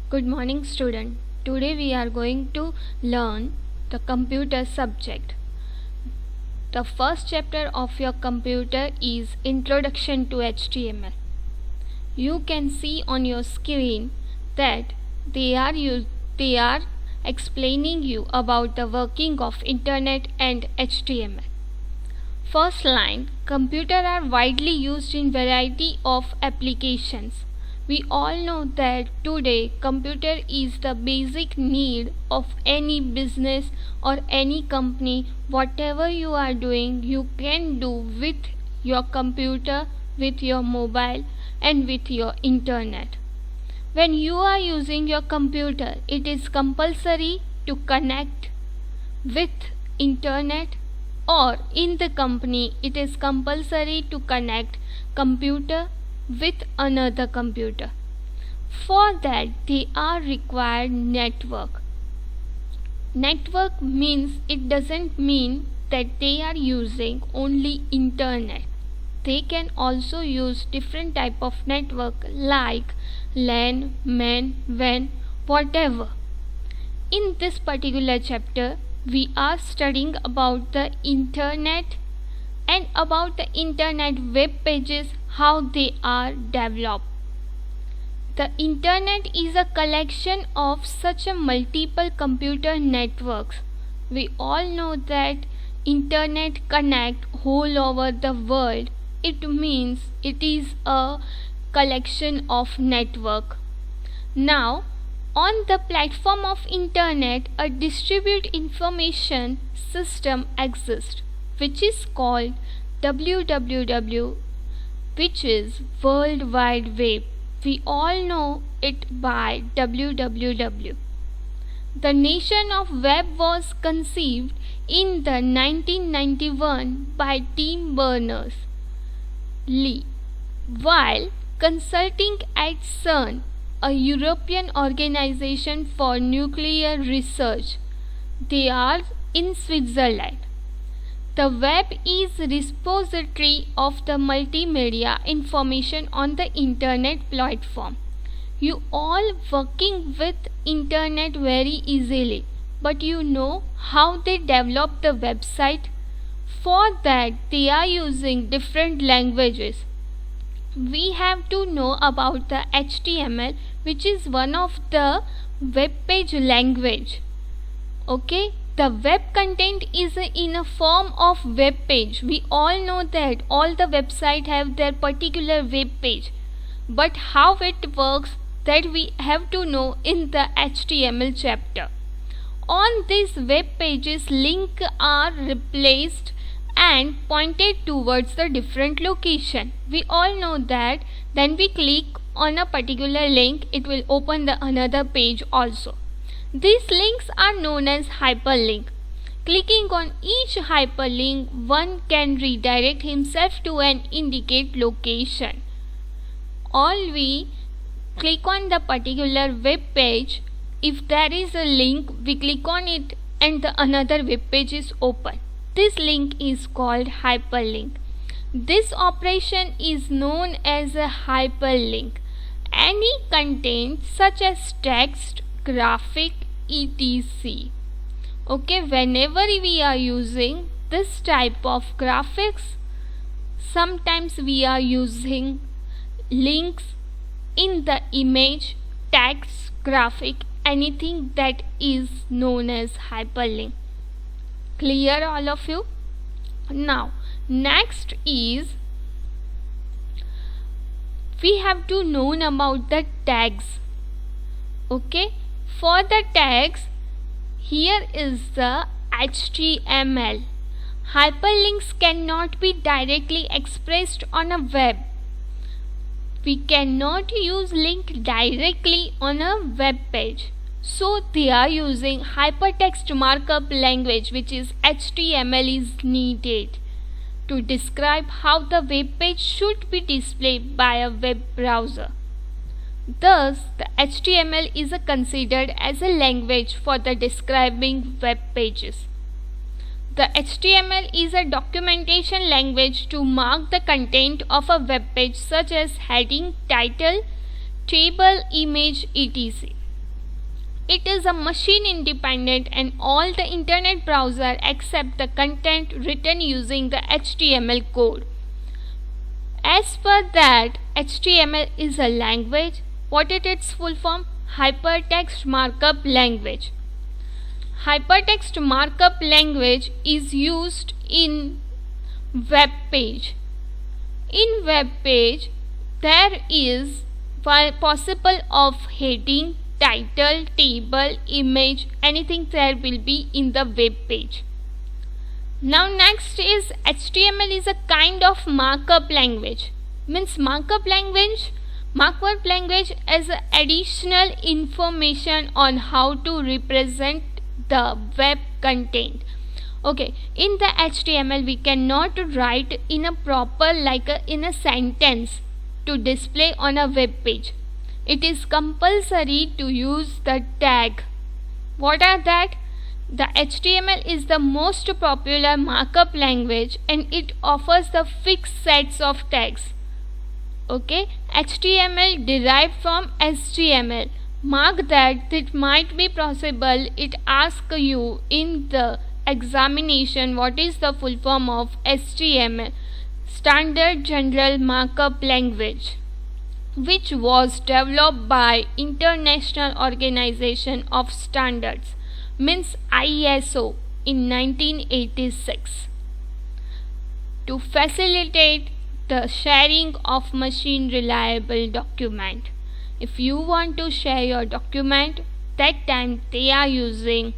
Good morning, student. Today we are going to learn the computer subject. The first chapter of your computer is Introduction to HTML. You can see on your screen that they are explaining you about the working of internet and HTML. First line, computers are widely used in variety of applications. We all know that today computer is the basic need of any business or any company. Whatever you are doing, you can do with your computer, with your mobile and with your internet. When you are using your computer, it is compulsory to connect with internet, or in the company it is compulsory to connect computer with another computer. For that they are required network. Network means it doesn't mean that they are using only internet. They can also use different type of network like LAN, MAN, WAN, whatever. In this particular chapter, we are studying about the internet and about the internet web pages, how they are developed. The internet is a collection of such a multiple computer networks. We all know that internet connect whole over the world. It means it is a collection of network. Now, on the platform of internet, a distributed information system exists, which is called www, which is World Wide Web. We all know it by www. The nation of web was conceived in the 1991 by Tim Berners-Lee while consulting at CERN, a European organization for nuclear research. They are in Switzerland. The web is repository of the multimedia information on the internet platform. You all working with internet very easily, but you know how they develop the website? For that they are using different languages. We have to know about the HTML, which is one of the web page language. Okay, the web content is in a form of web page. We all know that all the website have their particular web page, but how it works, that we have to know in the HTML chapter. On these web pages, links are replaced and pointed towards the different location. We all know that then we click on a particular link, it will open the another page also. These links are known as hyperlink. Clicking on each hyperlink, one can redirect himself to an indicate location. All we click on the particular web page, if there is a link, we click on it and the another web page is open. This link is called hyperlink. This operation is known as a hyperlink. Any content such as text, graphic, etc. Okay, whenever we are using this type of graphics, sometimes we are using links in the image, text, graphic, anything that is known as hyperlink. Clear all of you? Now next is we have to know about the tags. Okay, for the tags, here is the HTML. Hyperlinks cannot be directly expressed on a web. We cannot use link directly on a web page. So they are using hypertext markup language, which is HTML, is needed to describe how the web page should be displayed by a web browser. Thus, the HTML is considered as a language for the describing web pages. The HTML is a documentation language to mark the content of a web page, such as heading, title, table, image, etc. It is a machine independent and all the internet browser accept the content written using the HTML code. As per that, HTML is a language. What is its full form? Hypertext Markup Language. Hypertext markup language is used in web page. In web page, there is possible of heading, title, table, image, anything there will be in the web page. Now next is HTML is a kind of markup language. Means markup language as additional information on how to represent the web content. Okay, in the HTML we cannot write in a proper in a sentence to display on a web page. It is compulsory to use the tag. What are that? The HTML is the most popular markup language and it offers the fixed sets of tags. Okay, HTML derived from HTML. Mark that it might be possible it asks you in the examination what is the full form of HTML, Standard General Markup Language, which was developed by International Organization of Standards, means ISO, in 1986 to facilitate the sharing of machine reliable document. If you want to share your document, that time they are using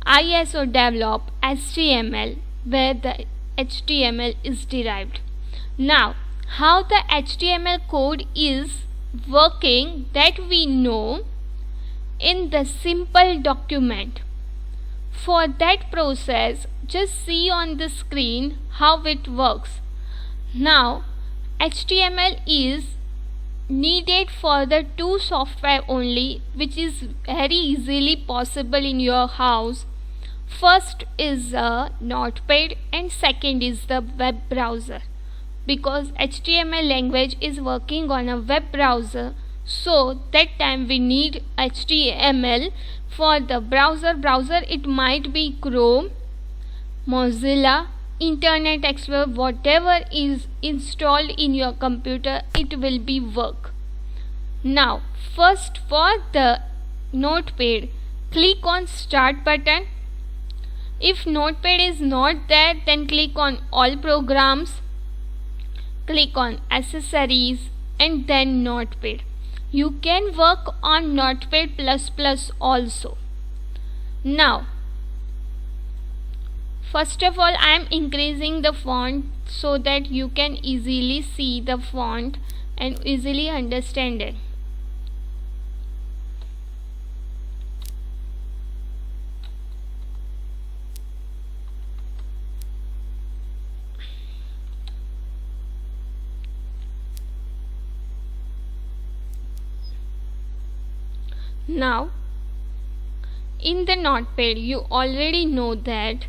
ISO developed HTML where the HTML is derived. Now, how the HTML code is working that we know in the simple document. For that process, just see on the screen how it works. Now, HTML is needed for the two software only, which is very easily possible in your house. First is a Notepad and second is the web browser, because HTML language is working on a web browser, so that time we need HTML for the browser. It might be Chrome, Mozilla, Internet Explorer, whatever is installed in your computer, it will be work. Now first for the Notepad, click on Start button. If Notepad is not there, then click on All Programs, click on Accessories and then Notepad. You can work on Notepad++ also. Now first of all, I am increasing the font so that you can easily see the font and easily understand it. Now, in the Notepad, you already know that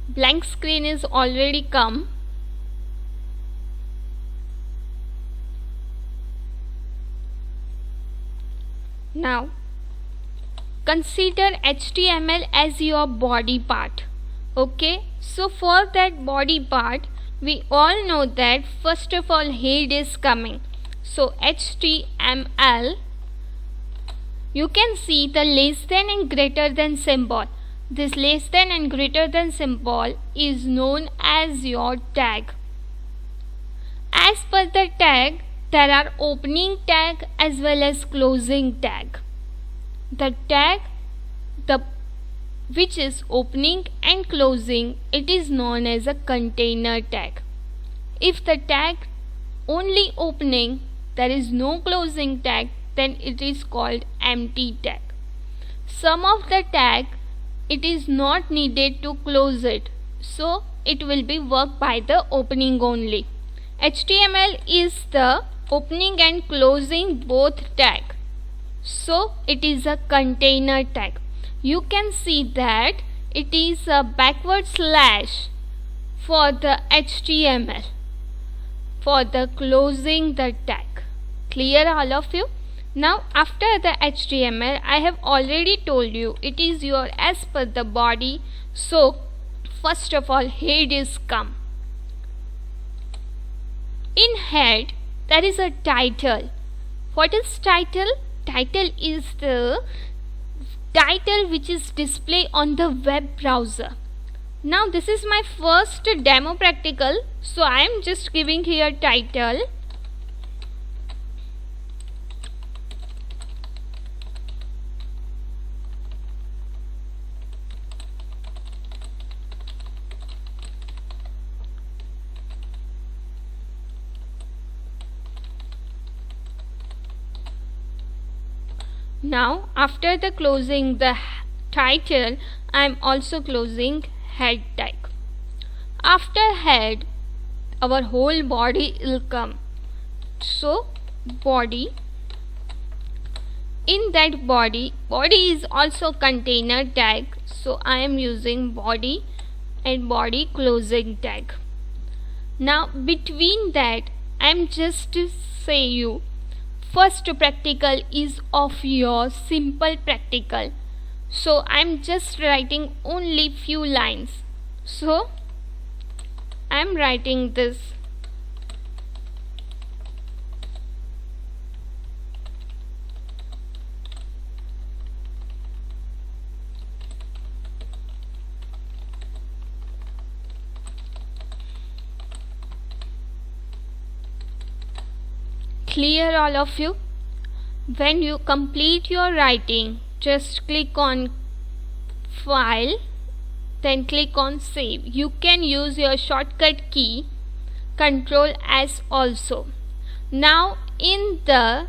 blank screen is already come. Now consider HTML as your body part. Okay, so for that body part, we all know that first of all head is coming. So HTML, you can see the less than and greater than symbol. This less than and greater than symbol is known as your tag. As per the tag, there are opening tag as well as closing tag. The tag which is opening and closing, it is known as a container tag. If the tag only opening, there is no closing tag, then it is called empty tag. Some of the tag, it is not needed to close it, so it will be worked by the opening only. HTML is the opening and closing both tag, so it is a container tag. You can see that it is a backward slash for the HTML for the closing the tag. Clear all of you? Now after the HTML, I have already told you it is your as per the body. So first of all, head is come. In head there is a title. What is title? Title is the title which is displayed on the web browser. Now this is my first demo practical, so I am just giving here title. Now after the closing the title, I am also closing head tag. After head, our whole body will come. So body, in that body is also container tag, so I am using body and body closing tag. Now between that, I am just to say you first practical is of your simple practical, so I'm just writing only few lines. So I'm writing this. Clear all of you? When you complete your writing, just click on file, then click on save. You can use your shortcut key Ctrl S also. Now in the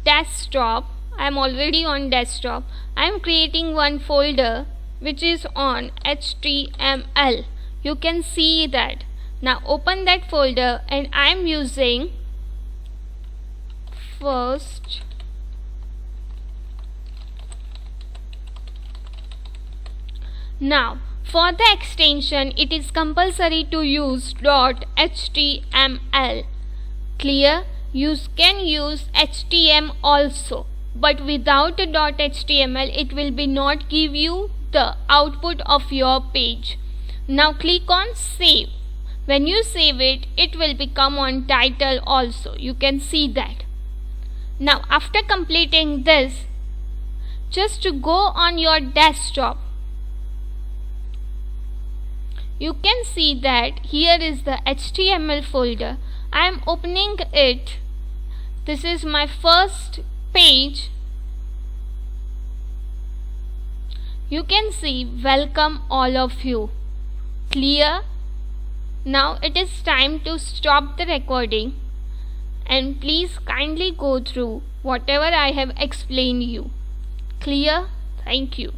desktop, I am already on desktop. I am creating one folder which is on HTML. You can see that. Now open that folder and I am using first now for the extension it is compulsory to use .html. Clear? You can use htm also, but without a .html it will be not give you the output of your page. Now click on save. When you save it, it will become on title also. You can see that. Now after completing this, just to go on your desktop, you can see that here is the HTML folder. I am opening it. This is my first page. You can see welcome all of you. Clear? Now it is time to stop the recording. And please kindly go through whatever I have explained you. Clear? Thank you.